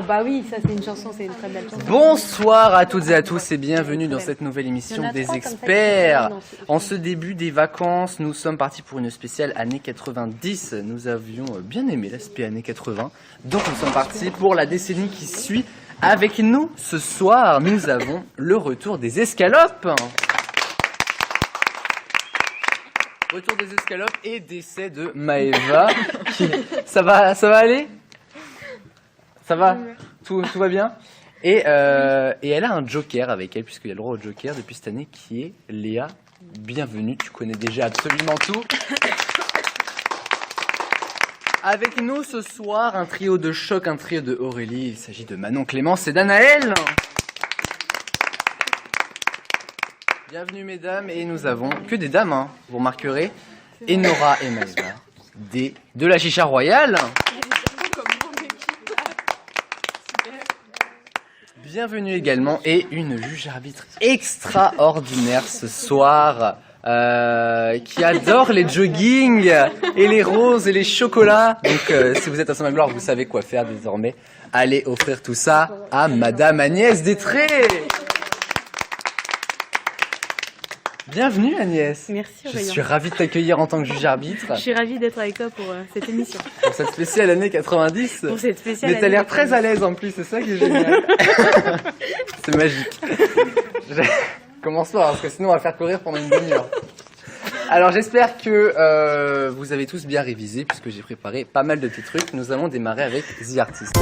bah oui, ça c'est une chanson, c'est une très belle chanson. Bonsoir à toutes et à tous et bienvenue dans cette nouvelle émission des experts. En ce début des vacances, nous sommes partis pour une spéciale années 90. Nous avions bien aimé l'aspect années 80. Donc nous sommes partis pour la décennie qui suit. Avec nous, ce soir, nous avons le retour des escalopes. Retour des escalopes et décès de Maëva. Ça va aller? Ça va? Tout va bien? Et elle a un joker avec elle, puisqu'il y a le droit au joker depuis cette année, qui est Léa. Bienvenue, tu connais déjà absolument tout. Avec nous ce soir, un trio de choc, un trio de Aurélie. Il s'agit de Manon, Clémence et d'Anaël. Bienvenue mesdames, et nous avons que des dames, hein, vous remarquerez. Enora et Maëva, de la Chicha Royale. Bienvenue également, et une juge arbitre extraordinaire ce soir, qui adore les joggings et les roses et les chocolats. Donc si vous êtes à Saint-Magloire, vous savez quoi faire désormais. Allez offrir tout ça à Madame Agnès Détré. Bienvenue Agnès. Merci Je Aurélien. suis ravi de t'accueillir en tant que juge arbitre. Je suis ravie d'être avec toi pour cette émission. Pour cette spéciale année 90. Pour cette spéciale Mais t'as année l'air très 90. à l'aise en plus, c'est ça qui est génial. C'est magique. Commence pas, parce que sinon on va faire courir pendant une demi-heure. Alors j'espère que vous avez tous bien révisé, puisque j'ai préparé pas mal de petits trucs. Nous allons démarrer avec The Artist.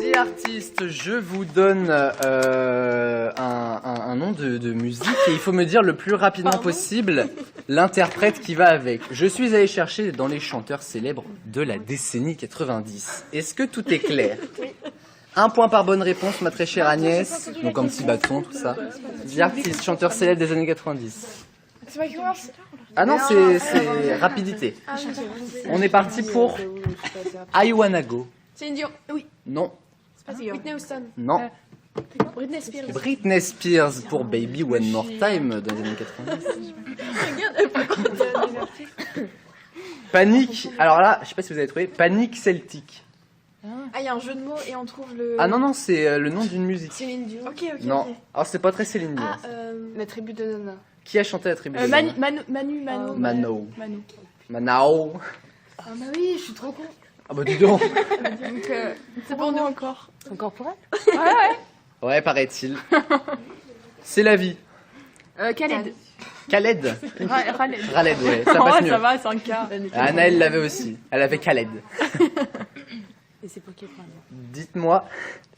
The Artist, je vous donne un nom de musique et il faut me dire le plus rapidement possible l'interprète qui va avec. Je suis allé chercher dans les chanteurs célèbres de la décennie 90. Est-ce que tout est clair? Un point par bonne réponse, ma très chère Agnès. Donc un petit bâton, tout ça. The Artist, chanteur célèbre des années 90. C'est Michael Wars. Ah non, c'est rapidité. On est parti pour I Wanna Go. Céline Dion. Oui. Non, Whitney Houston. non. Britney Spears. Britney Spears pour Baby One More Time dans les années 90. Panique. Alors là, je sais pas si vous avez trouvé. Panique Celtique. Ah, il y a un jeu de mots et on trouve le. Ah non, c'est le nom d'une musique. Céline Dion. Ok. Non. ok. Alors c'est pas très Céline Dion. Ah, la tribu de Nana. Qui a chanté la tribu de Manu. Mano. Manao. Ah, bah oui, je suis trop con. Ah bah dis donc. Donc, c'est pour nous encore. Encore pour elle? Ouais, paraît-il. C'est la vie. Khaled. Khaled. Khaled. Khaled, ouais. Ça passe mieux. Ça va, c'est un cas. Anaël l'avait aussi. Elle avait Khaled. Et c'est pour quel point?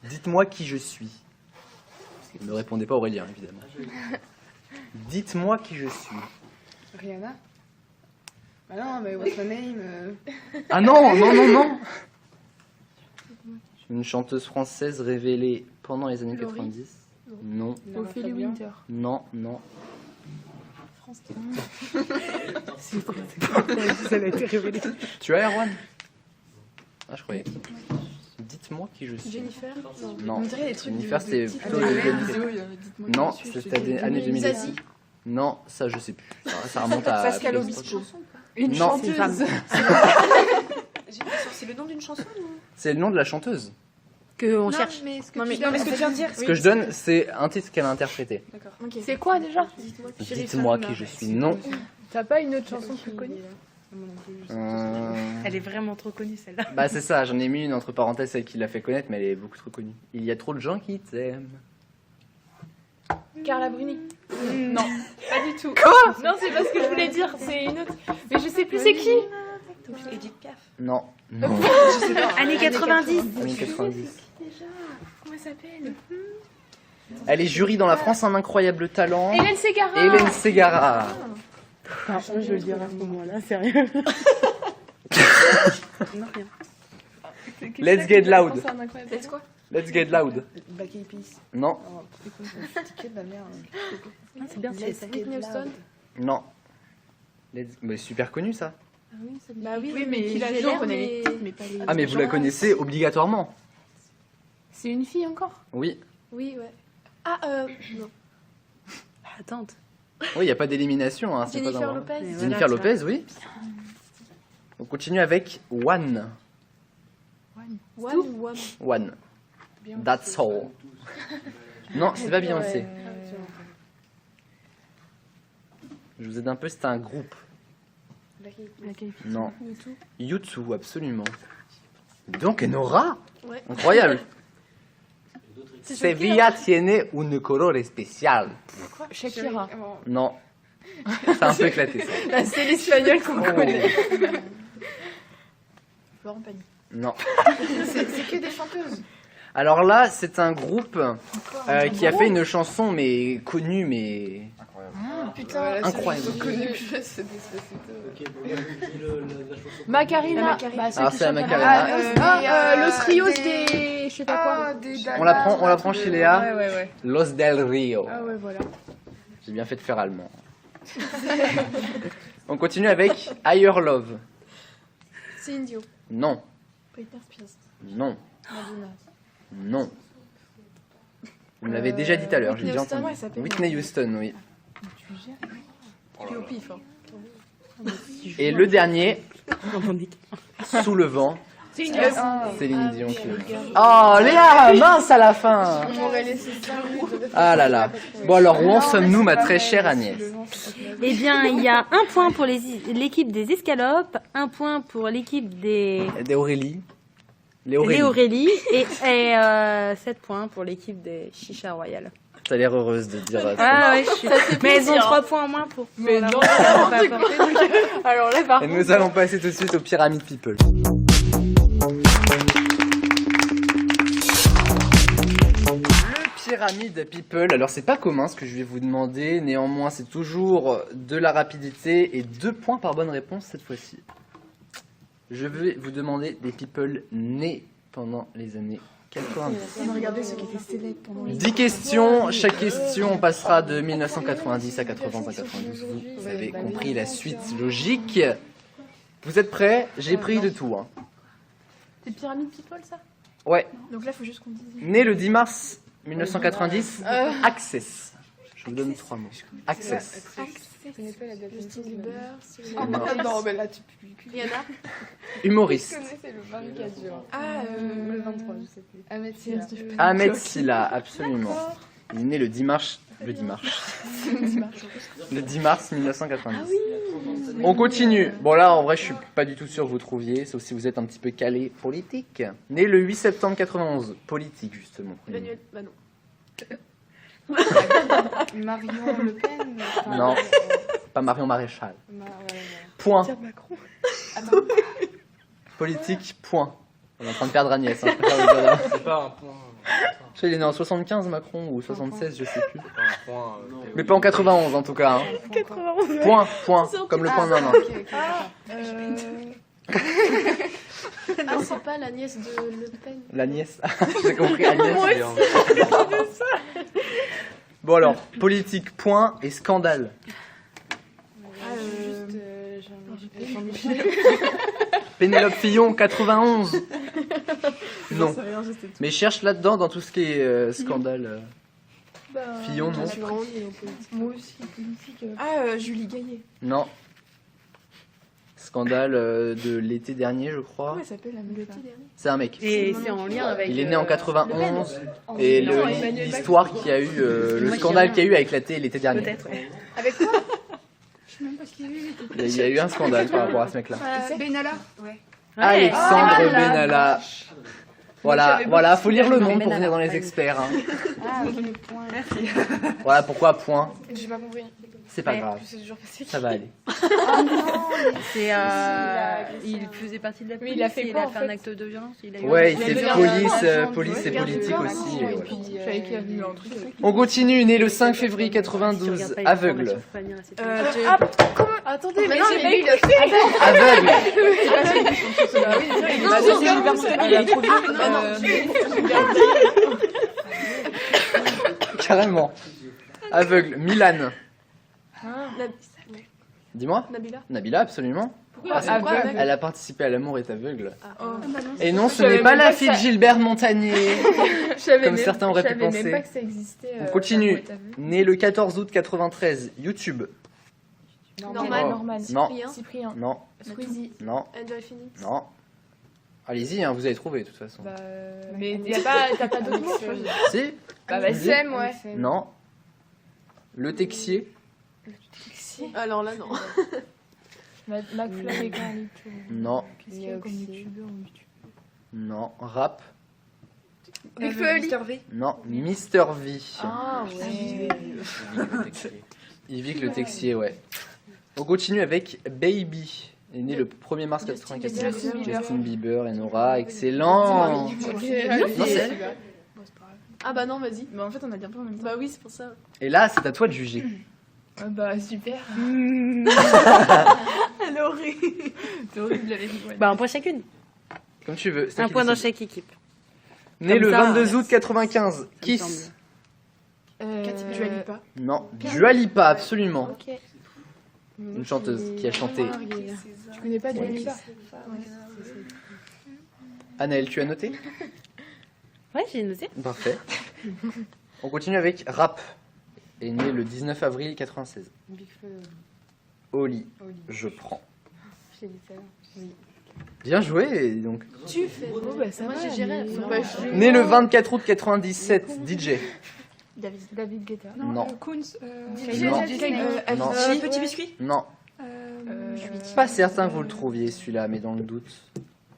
Dites-moi qui je suis. Ne répondez pas Aurélien, évidemment. Dites-moi qui je suis. Rihanna. Bah non, mais what's my name Ah non, non, non, non. Une chanteuse française révélée pendant les années 90. Non, Ophélie Winter. non, non. Elle a été révélée. Tu as Erwan? Ah, je croyais. Dites-moi qui je suis. Jennifer. Non. On dirait des trucs Jennifer, de c'était petites plutôt des vidéos, Non, c'était des années 2000. Zazie. Non, ça je sais plus. Ça remonte à. Pascal Obispo. Une Non. chanteuse. C'est le nom d'une chanson ou... C'est le nom de la chanteuse. Qu'on cherche. mais ce que Non, mais tu donnes, ce que tu viens de dire. Ce que je donne, c'est un titre qu'elle a interprété. C'est quoi déjà? Dites-moi qui je suis. Non. T'as pas une autre chanson plus connue? Elle est vraiment trop connue celle-là. Bah c'est ça, j'en ai mis une entre parenthèses celle qui l'a fait connaître, mais elle est beaucoup trop connue. Il y a trop de gens qui t'aiment. Carla Bruni. Non, pas du tout. Quoi? Non, c'est pas ce que je voulais dire, c'est une autre. Mais je sais plus c'est qui. Edith Piaf. Non. Non. Années 90. Années 90. Comment elle s'appelle? Elle est jury dans La France un incroyable talent. Hélène Ségara. Hélène Ségara. Je vais le dire à ce moment-là, sérieux. Non, rien. Let's get loud. C'est quoi? Let's get loud. Back Peace. Non. Oh, c'est de la merde. Ah, c'est bien, c'est ça. Whitney Houston. Non. Mais super connu ça. Bah oui, Oui, mais qui a on l'air, connaît mais- les titres, mais pas les... Ah mais vous la connaissez obligatoirement. C'est une fille encore? Oui. Oui, ouais. Ah, non. Attends. Oui, il n'y a pas d'élimination. Hein, c'est pas Jennifer dans- Lopez. Mais Jennifer voilà, Lopez, oui. On continue avec One. One ou One? One. That's all. Non, c'est pas Beyoncé. Je vous aide un peu, c'est un groupe. Non. YouTube, absolument. Donc, Nora. Ouais. Incroyable. C'est Sevilla tiene un color especial. Shakira. Non. C'est un peu éclaté, ça. Bah, c'est l'espagnol qu'on connaît. Florent Pagny. Non. C'est que des chanteuses. Alors là, c'est un groupe qui a fait une chanson, mais connue, mais... Putain, Incroyable. c'est Macarena. Ah, c'est la Macarena. Los Rios des... Je sais pas quoi. On la prend chez Léa. Ouais. Los del Rio. Ah ouais, voilà. J'ai bien fait de faire allemand. On continue avec Higher Love. Céline Dion. Non. Britney Spears. Non. Non. Vous me l'avez déjà dit tout à l'heure, j'ai Whitney déjà Houston, entendu. ouais, ça s'appelle. Whitney Houston, oui. Puis au pif. Hein. Et le dernier, Sous le vent, Céline Céline Dion. Oh Léa, mince à la fin. On m'aurait laissé ça. Ah là là. Bon alors, où en sommes-nous, ma très chère Agnès? Eh bien, il y a un point pour l'équipe des escalopes, un point pour l'équipe des Aurélie. Les les Aurélie. Aurélie et 7 points pour l'équipe des Chicha Royal. T'as l'air heureuse de dire ça. Ah ouais, mais elles ont 3 points en moins pour. Mais pour non, l'avoir. Pas apporté. Alors là, par Et nous allons passer tout de suite aux Pyramid People. Le Pyramid People, alors c'est pas commun ce que je vais vous demander, néanmoins c'est toujours de la rapidité et 2 points par bonne réponse cette fois-ci. Je vais vous demander des people nés pendant les années 90. Regardez ceux qui étaient célèbres pendant les 10 questions, chaque question passera de 1990 à 80 à 92. Vous avez compris la suite logique. Vous êtes prêts? J'ai pris de tout. Hein. C'est Pyramid People, ça? Ouais, Donc là, faut juste qu'on dise. né le 10 mars 1990, Access. Je vous donne 3 mots. Access. Je connais pas la date. Justin Bieber, Ah non, mais là tu peux plus. Rihanna. Humoriste. Je connais, c'est le 24 juin. Ah, Le 23, je sais plus. Ahmed Silla. Ahmed Silla, absolument. Il est né le 10 mars. Le 10 mars. Le 10 mars 1990. On continue. Bon là, en vrai, je suis pas du tout sûr que vous trouviez, sauf si vous êtes un petit peu calé politique. Né le 8 septembre 91. Politique, justement. Emmanuel. Bah non. Marion Le Pen. enfin, Non. Pas Marion Maréchal. voilà. Point. Macron. Politique, point. On est en train de perdre Agnès. Hein, je préfère vous dire là. C'est pas un point. Je sais, il est né en 75, Macron, ou 76, je sais plus. C'est pas un point. Mais pas en 91, en tout cas. Hein. Point, comme le point de main. Ah, c'est pas la nièce de Le Pen. La nièce. J'ai compris, Agnès. Bon alors, politique, point, et scandale. Jean-Michel. Pénélope Fillon, 91. Non. Mais cherche là-dedans, dans tout ce qui est scandale. Fillon, non. Moi aussi, politique. Ah, Julie Gaillet. Non. Scandale de l'été dernier, je crois. Comment elle s'appelle la l'été dernier? C'est un mec. Et c'est en lien avec. Il est né en 91. Oh, Et Non, Emmanuel l'histoire qu'il y a eu, le scandale qu'il y a eu a éclaté l'été dernier. Peut-être, ouais. Avec quoi? Je sais même pas ce qu'il y a eu. Il y a eu un scandale par rapport à ce mec-là. Benalla. Ouais. Alexandre Ah, Benalla. Voilà, faut lire le nom pour venir dans les experts. Hein. Ah, ok, point. Voilà pourquoi point. J'ai pas compris. C'est pas Ouais. grave, C'est toujours facile. ça va aller. C'est il faisait partie de la police. il a fait il quoi, a en fait fait un acte de violence. Il a eu Ouais, un- c'est avait un police, enfant, police et politique aussi. et Et voilà. puis, je savais qu'il y avait eu un truc. On continue, né le 5 février Si tu 92, regardes pas les aveugle. informations, faut pas venir à cette Attendez, Mais mais non, j'ai mais pas lui, eu. il a fait. Aveugle. Elle est trop Carrément. Aveugle. Milan. Dis-moi. Nabila. Nabila, absolument. Pourquoi c'est quoi, aveugle. mec? Elle a participé à L'amour est aveugle. Oh. Et non, ce Je savais n'est pas même la pas fille que de ça- Gilbert Montagnier. Je savais Comme même- certains auraient pu Je savais penser. même pas que ça existait. On continue. Né le 14 août 93, YouTube. Norman. Norman. Non. Cyprien. Cyprien. Non, Squeezie. non, Enjoy Phoenix. non. Allez-y, hein, vous allez trouver de toute façon. Bah, Mais t'as pas d'autres mots, je veux dire. Si. bah, Sam, ouais. Non. Le Texier. Alors là, non. McFly et Carlito. Non. Qu'est-ce qu'il y a comme youtubeur ou youtubeuse? Non. Rap. Big Flo et Oli. Non. Mister V. Ah ouais. Yvick le Texier, ouais. On continue avec Baby. Il est né le 1er mars 1994. Justin Bieber et Nora. Excellent. Ok, Non, c'est elle. Ah bah non, vas-y. Bah, en fait, on a dit un peu en même temps. Bah oui, c'est pour ça. Et là, c'est à toi de juger. Bah super. Elle est horrible. C'est horrible, la vérité. Bah, un point chacune. Comme tu veux. C'est toi Un qui point dans décides. chaque équipe. Né Comme le ça, 22 août 95. me Kiss. Dua Lipa. Non. Dua Lipa, absolument. Ok. Une chanteuse qui a chanté. Tu connais pas Dua Lipa? Anaël, tu as noté? Ouais, j'ai noté. Parfait. On continue avec Rap. Est né le 19 avril 96. Big Flo. Oli, Oli. je prends. Je l'ai dit tout à l'heure. Oui. Bien joué, donc. Tu fais. Bon bah ça Moi, va. j'ai géré. mais- Bah, je- Né le 24 août 97, DJ. David Guetta. Non. Kunz, DJ, Non. Non. Petit biscuit. Non. Pas certain que vous le trouviez celui-là, mais dans le doute.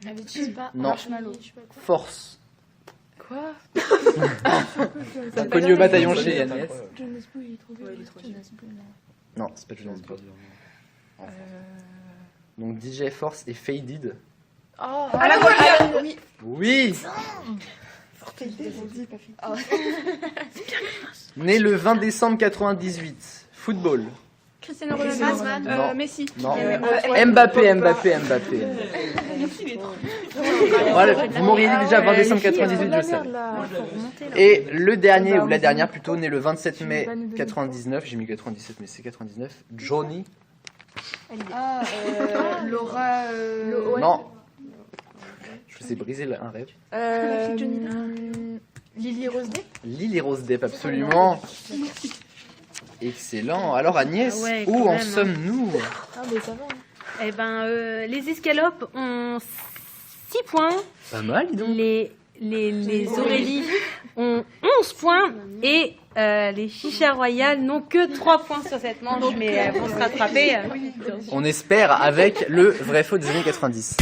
Avicii. Pas Non. Marshmallow. Force. Quoi? Inconnu au bataillon chez Agnès. Jonas Blue, il est trop bien. Ouais, il est trop bien. Jonas Blue, non. Non, c'est pas Jonas Blue. Donc DJ Force et Faded. Oh, Ah, la voilà. Oui. Oui. J'ai dit, pas fait. Né le 20 décembre 98. Football. Cristiano Griezmann. Ronaldo. Non. Messi. Non. Ouais. Mbappé. Voilà, vous m'auriez dit déjà 20 décembre 98, je le savais. Et le dernier, ou la dernière plutôt, né le 27 mai 99, j'ai mis 97 mais c'est 99, Johnny. Ah, Laura. Non. Je vous ai brisé un rêve. Lily Rose Depp. Lily Rose Depp, absolument. Excellent. Alors Agnès, Ouais, où quand en même, hein. sommes-nous? Ah mais ça va. Eh ben, les escalopes ont 6 points. Pas mal, dis donc. Les Aurélie ont 11 points. Et les chichas royales n'ont que 3 points sur cette manche. Mais elles vont se rattraper. On espère avec le vrai faux des années 90.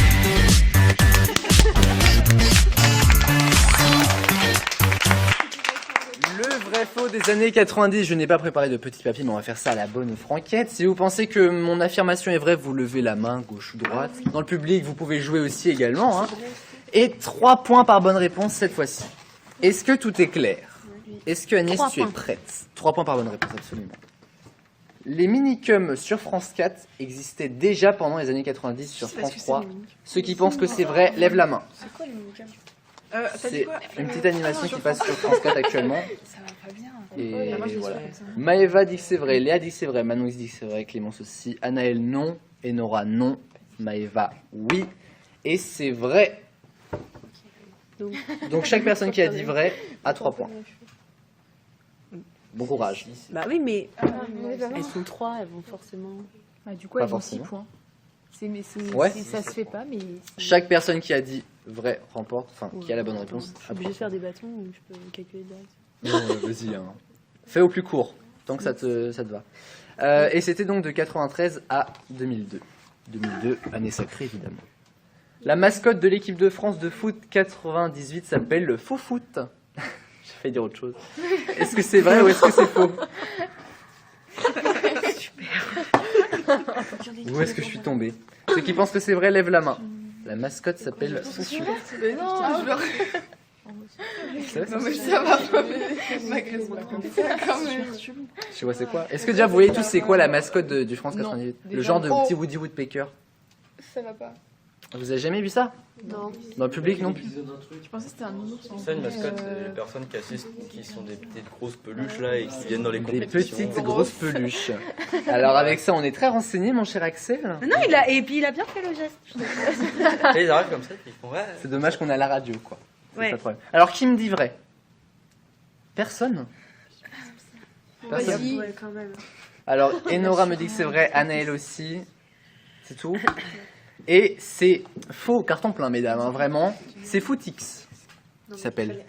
Le vrai faux des années 90, je n'ai pas préparé de petit papier, mais on va faire ça à la bonne franquette. Si vous pensez que mon affirmation est vraie, vous levez la main, gauche ou droite. Dans le public, vous pouvez jouer aussi également. Hein. Et 3 points par bonne réponse cette fois-ci. Est-ce que tout est clair? Est-ce que Agnès, 3 tu es points. prête? 3 points par bonne réponse, absolument. Les minicums sur France 4 existaient déjà pendant les années 90 sur France 3. Ceux qui pensent que c'est vrai, lèvent la main. C'est quoi les minicums? C'est une petite animation qui passe sur France 4 actuellement. Ça va pas bien. Et moi, je l'ai voilà. su comme ça. Maëva dit que c'est vrai, Léa dit que c'est vrai, Manon dit que c'est vrai, Clémence aussi, Anaël non, et Nora non, Maëva oui, et c'est vrai. Donc chaque personne qui a dit vrai a 3 points. Bon courage. Bah oui, mais Ouais, elles sont 3, elles vont forcément. Bah, du coup, Pas elles ont 6 forcément. points. Ouais. Ça se fait pas, mais. Chaque personne qui a dit vrai remporte, enfin qui a la bonne réponse. Je suis obligée de faire des bâtons ou je peux calculer direct. Non, vas-y, hein. Fais au plus court, tant que ça te va. Et c'était donc de 93 à 2002. 2002, année sacrée évidemment. La mascotte de l'équipe de France de foot 98 s'appelle le Faux Foot. J'ai failli dire autre chose. Est-ce que c'est vrai ou est-ce que c'est faux? Où est-ce que je suis tombé? Ceux qui pensent que c'est vrai, lèvent la main. La mascotte s'appelle Faux Foot. Mais non, je leur... C'est vrai, ça Non, mais ça va pas. M'agresse pas comme ça, quand même. Je sais pas c'est quoi. Est-ce que déjà vous voyez tous c'est quoi la mascotte du France 98? Non, Le genre de déjà. petit Woody Woodpecker. Ça va pas. Vous avez jamais vu ça? Non. Dans le public non? Je pensais que c'était un ours. C'est ça une mascotte, c'est les personnes qui assistent, qui sont des petites grosses peluches là et qui viennent dans les Des compétitions. petites grosses peluches. Alors avec ça on est très renseigné mon cher Axel. Non, et puis il a bien fait le geste. Et ils arrivent comme ça, ils font ouais. C'est dommage qu'on a la radio quoi. C'est Ouais. ça le problème. Alors qui me dit vrai? Personne? Personne. Vas-y. Ouais, quand même. Alors, Enora me dit que c'est vrai, Anaël aussi. C'est tout. Et c'est faux, carton plein, mesdames, hein, vraiment. C'est Footix qui s'appelle.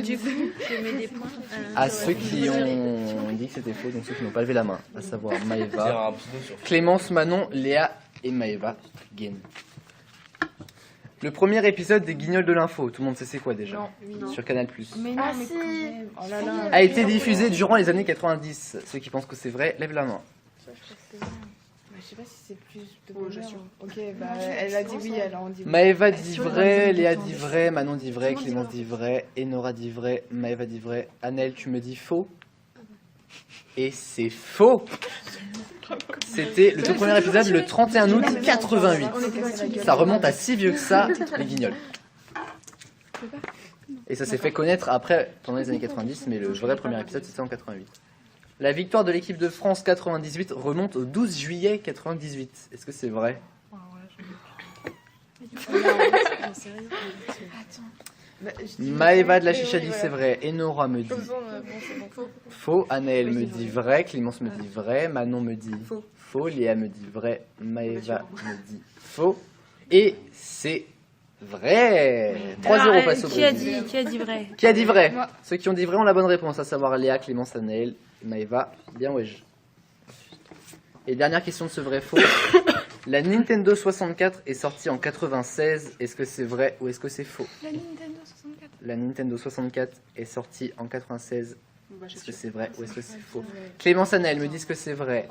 Du coup, je mets des points. À ceux qui ont dit que c'était faux, donc ceux qui n'ont pas levé la main, à savoir Dire Maëva, un pseudo sur Clémence, Manon, Léa et Maëva gagnent. Le premier épisode des Guignols de l'info, tout le monde sait c'est quoi déjà, sur Canal+, Mais non, Ah, mais si. quand même. Oh là là. a été diffusé durant les années 90. Ceux qui pensent que c'est vrai, lèvent la main. Je sais pas si c'est plus de bonheur. Ok, bah elle a dit oui, alors on dit oui. Maëva dit vrai, Léa dit vrai, Manon dit vrai, Clémence dit vrai, Enora dit vrai, Maëva dit vrai, Annelle tu me dis faux. Et c'est faux. C'était le tout premier épisode le 31 août 88. Ça remonte à si vieux que ça, les Guignols. Et ça s'est fait connaître après, pendant les années 90, mais le vrai premier épisode c'était en 88. La victoire de l'équipe de France 98 remonte au 12 juillet 98. Est-ce que c'est vrai? Maëva de la Chicha dit c'est vrai, Enora me dit faux, Anaël me dit vrai, Clémence me dit vrai, Manon me dit faux, Léa me dit vrai, Maëva me dit faux, et c'est vrai. 3-0 passe au Qui a Brésil. dit vrai? Qui a dit vrai? Moi. Ceux qui ont dit vrai ont la bonne réponse, à savoir Léa, Clémence, Anaël, Maëva, bien wesh. Et dernière question de ce vrai faux. La Nintendo 64 est sortie en 96. Est-ce que c'est vrai ou est-ce que c'est faux? La Nintendo 64. La Nintendo 64 est sortie en 96. Est-ce que c'est vrai ou est-ce que c'est faux? Clémence, Anaël me disent que c'est vrai.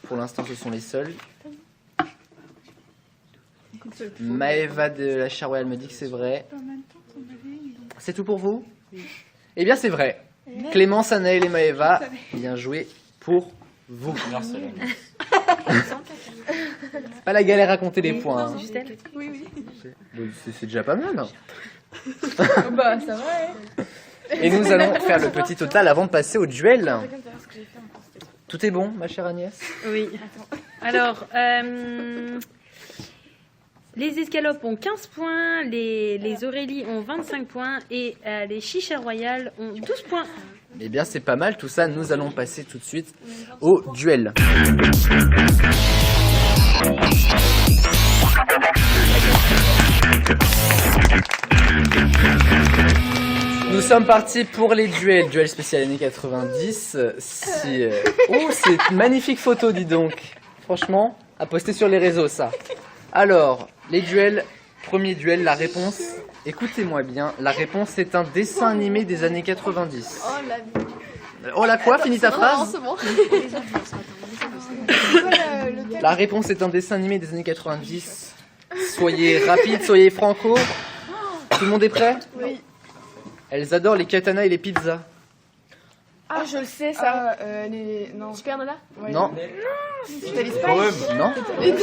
Pour l'instant, ce sont les seuls. Maëva de la Charouelle me dit que c'est vrai. C'est tout pour vous? Eh bien, c'est vrai. Clémence, Anaël et Maëva, bien joué pour vous. Merci. C'est pas la galère à compter les points. Hein. Juste elle? C'est déjà pas mal. Hein. Bah, ça va, hein. Et nous allons faire le petit total avant de passer au duel. Tout est bon, ma chère Agnès? Oui. Alors, les escalopes ont 15 points, les Aurélie ont 25 points et les chichas royales ont 12 points. Eh bien, c'est pas mal tout ça. Nous allons passer tout de suite au duel. Nous sommes partis pour les duels. Duel spécial années 90. Oh, c'est une magnifique photo, dis donc. Franchement, à poster sur les réseaux, ça. Alors, les duels. Premier duel, la réponse. Écoutez-moi bien. La réponse est un dessin animé des années 90. Oh la vie. Oh la quoi? Finis ta Non, phrase. c'est bon. La réponse est un dessin animé des années 90. Soyez rapide, soyez franco. Tout le monde est prêt? Oui. Elles adorent les katanas et les pizzas. Ah, je le sais ça. Les... Non. Super Nana. Ouais. Non, Italy Spice. Quand même. non, Les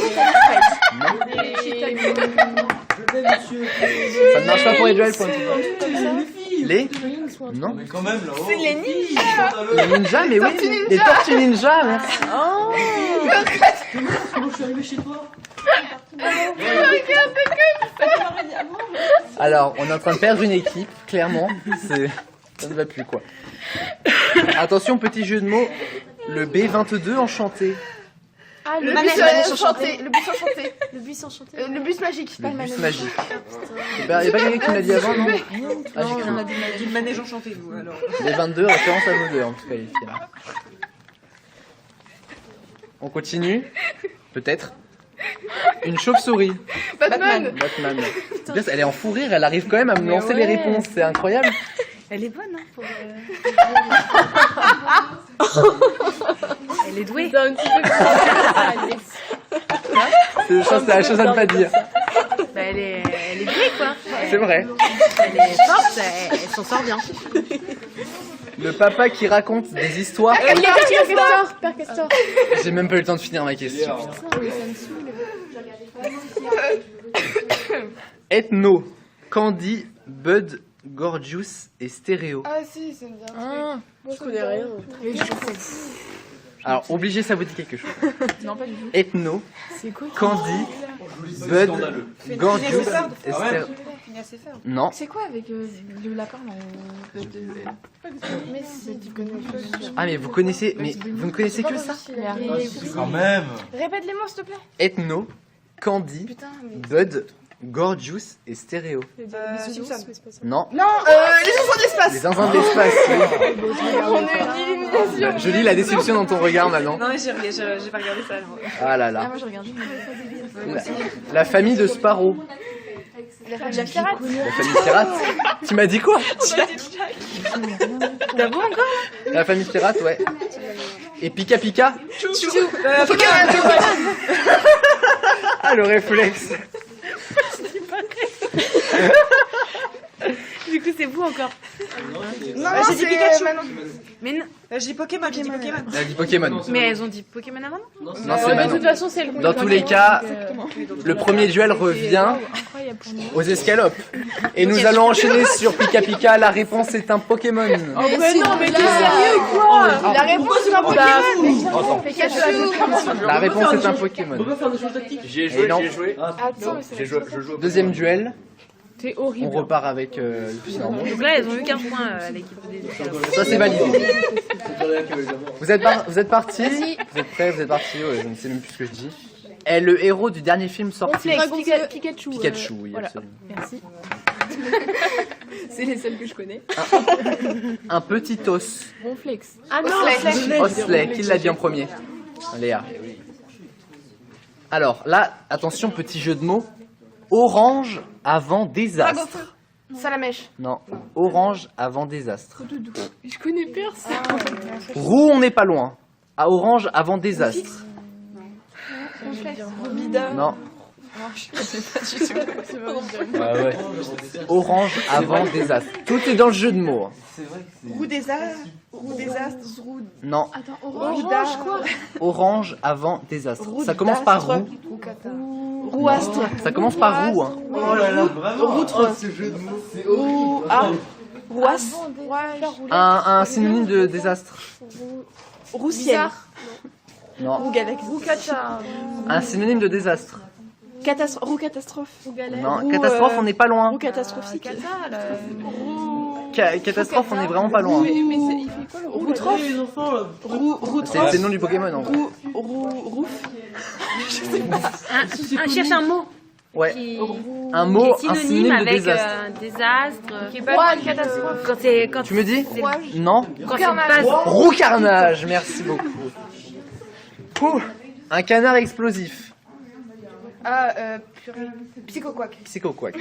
ça ne marche pas pour les duels. Les Non. Mais quand même là-haut. C'est les ninjas. Les ninjas, mais oui. Les tortues ninja, merci. Comment je suis arrivé chez toi? Alors, on est en train de perdre une équipe, clairement. Ça ne va plus, quoi. Attention, petit jeu de mots. Le B22 enchanté. Ah, Le manège. bus enchanté. Le bus enchanté. Le bus enchanté. Le bus magique. Le Pas le bus manège. magique. Il n'y a pas quelqu'un qui me l'a dit avant, non? Ah, j'ai cru. dit le manège enchanté, vous, alors. B22, référence à vous deux, en tout cas, les filles. On continue? Peut-être. Une chauve-souris. Batman. Batman. C'est bien, elle est en fou rire, elle arrive quand même à me lancer les réponses, c'est incroyable. Elle est bonne, hein, pour... Elle est douée. Je pense que c'est la chose à ne pas dire. Bah, elle est douée, quoi. C'est vrai. Elle est forte, elle s'en sort bien. Le papa qui raconte des histoires. Père Castor. J'ai même pas eu le temps de finir ma question. Ethno, Candy, Bud, Gorgeous et Stéréo. Ah si, c'est bien. Je connais rien. Alors, obligé, ça vous dit quelque chose. Non, pas du tout. Ethno, C'est quoi? Candy, Bud, Gorgeous et Stéréo. Phineas et Ferb. Non. C'est quoi avec le lapin là Mais si, tu connais. Ah mais vous connaissez, mais vous ne connaissez que ça. Quand même. Répète les mots, s'il te plaît. Ethno, Candy, Putain, mais... Bud, Gorgeous et Stéréo. Simpson. Non. Non, les enfants de l'espace. Les zinzins de l'espace. On est une illumination. Je lis la déception dans ton regard maintenant. Non, mais j'ai pas regardé ça. Alors. Ah là Ah, là. moi j'ai regardé. La famille de Sparrow. La famille pirate. La famille pirate. Tu m'as dit quoi? T'as bon encore? La famille pirate, ouais. Et Pika Pika. Ah le réflexe. Du coup, c'est vous encore. Non, j'ai dit Pikachu. Manon. Mais non. J'ai dit Pokémon, j'ai dit Pokémon. Elle a dit Pokémon. Mais elles ont dit Pokémon avant? Non, c'est De toute Manon. façon, c'est le Dans tous les cas, le premier duel revient aux escalopes. Et nous allons enchaîner sur Pika Pika. La réponse est un Pokémon. Mais non, mais t'es sérieux quoi? La réponse c'est un Pokémon. La réponse est un Pokémon. J'y ai Et joué, non. j'y ai joué. Je joue au Deuxième duel. T'es On horrible. repart avec le plus normal. Donc là, elles ont eu 15 points, l'équipe des escalopes. Ça c'est validé. Vous êtes partis? Vous êtes prêts? Vous êtes partis? Ouais, je ne sais même plus ce que je dis. Est le héros du dernier film sorti. Pikachu. Pikachu, oui, Voilà. absolument. Merci. C'est les seules que je connais. Un petit os. Ronflex. Ah non, Osley, qui l'a dit en premier? Léa. Alors là, attention, petit jeu de mots. Orange avant désastre. Salamèche. Non, orange avant désastre. Je connais personne. Roux, on n'est pas loin. À orange avant désastre. Non. Ah ouais. Orange avant désastre. Tout est dans le jeu de mots. Roue des astres. Non. Attends, Orange quoi? Orange avant désastre. Ça commence par roux. Rouastre. Ça commence par roux. Hein. Oh là là, vraiment. Ce jeu de mots, c'est horrible. Rouasse. Un synonyme de désastre. Roussiel. Non. Roue galaxie. Un synonyme de désastre. Roue catastrophe. Non. Catastrophe, on n'est pas loin. Roue catastrophique. Catastrophe, on est vraiment pas loin. Mais il fait quoi le Roue trophe. C'est le nom du Pokémon en gros. Rouf. Cherche un mot. Ouais. Qui... Un mot, qui est un synonyme de avec désastre. désastre. Qui est pas une catastrophe. Quand Tu me dis? c'est- Non. quand c'est pas... Roux carnage, merci beaucoup. Ouh, un canard explosif. Ah, purée. Psychoquack. Psychoquack.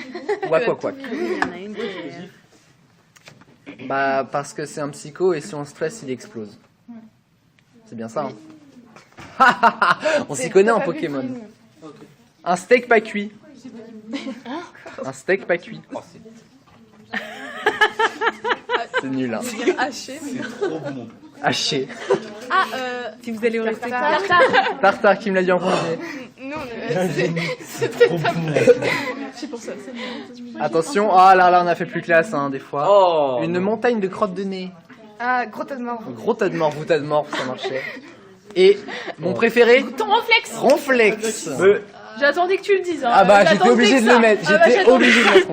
Ou aquaquack. Il y en a une que j'ai- Bah, parce que c'est un psycho et si on stresse, il explose. C'est bien ça, hein. On s'y connaît en Pokémon. Un steak pas cuit. Un steak pas cuit. C'est nul, hein. haché. Trop bon. Haché. Si vous allez au restaurant. Tartare qui me l'a dit en premier. Nous, C'est pour ça. Attention, ah là, on a fait plus classe, hein, des fois. Oh. Une montagne de crottes de nez. Ah, gros tas de mort. Gros tas de morts, vous tas de morts, ça marchait. Et mon préféré, Ton Ronflex. Ronflex. J'attendais que tu le dises. Hein. Ah bah j'étais J'attendais obligé que de ça. le mettre, Ah bah, j'étais j'attendais. obligé de le mettre.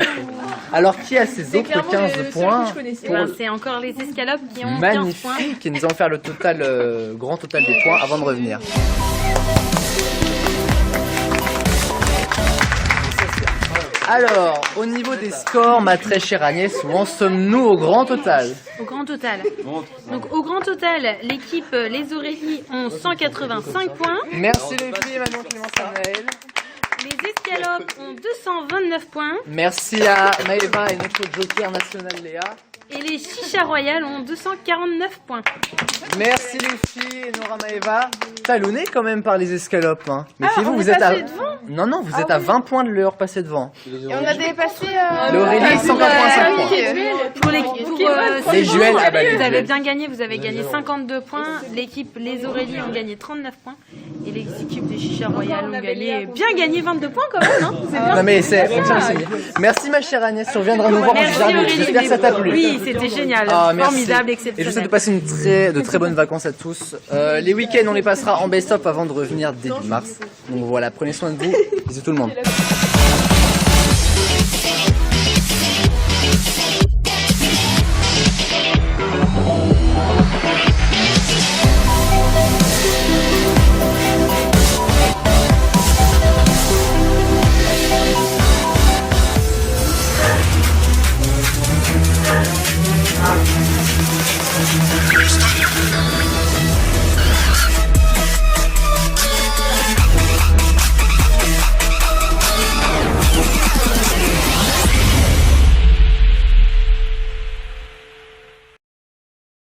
Alors qui a ses C'est autres clairement 15 le seul points que je connaissais. pour C'est encore les escalopes qui ont 15 points. magnifique et nous allons faire le total, grand total des points avant de revenir. Alors, au niveau des scores, ma très chère Agnès, où en sommes-nous au grand total? Au grand total. Donc au grand total, l'équipe Les Aurélies ont 185 points. Merci les filles, Manon, Clémence et Naël. Les escalopes ont 229 points. Merci à Maëva et notre joker national Léa. Et les chichas royales ont 249 points. Merci les filles et Nora Maëva. Talonné quand même par les escalopes. Hein. Mais Ah, on vous est êtes à... passé devant. Non, non, vous êtes à 20 points de leur passer devant. Et on a dépassé. L'Aurélie, 185 points. Pour Les Juels, ah bah, les vous avez Juels. bien gagné, vous avez gagné 52 points. L'équipe Les Aurélies ont gagné 39 points. Et les équipes des chichas royales ont bien gagné 22 points quand même. Hein, c'est bien. Non mais c'est... Merci ma chère Agnès, tu reviendras nous voir en Merci jardin. Aurélie. J'espère que ça t'a plu. Oui, c'était génial. Ah, merci. Formidable, Et je vous souhaite de exceptionnel. passer de très bonnes vacances à tous. Les week-ends, on les passera en best-of avant de revenir début mars. Donc voilà, prenez soin de vous. Bisous tout le monde. It's time.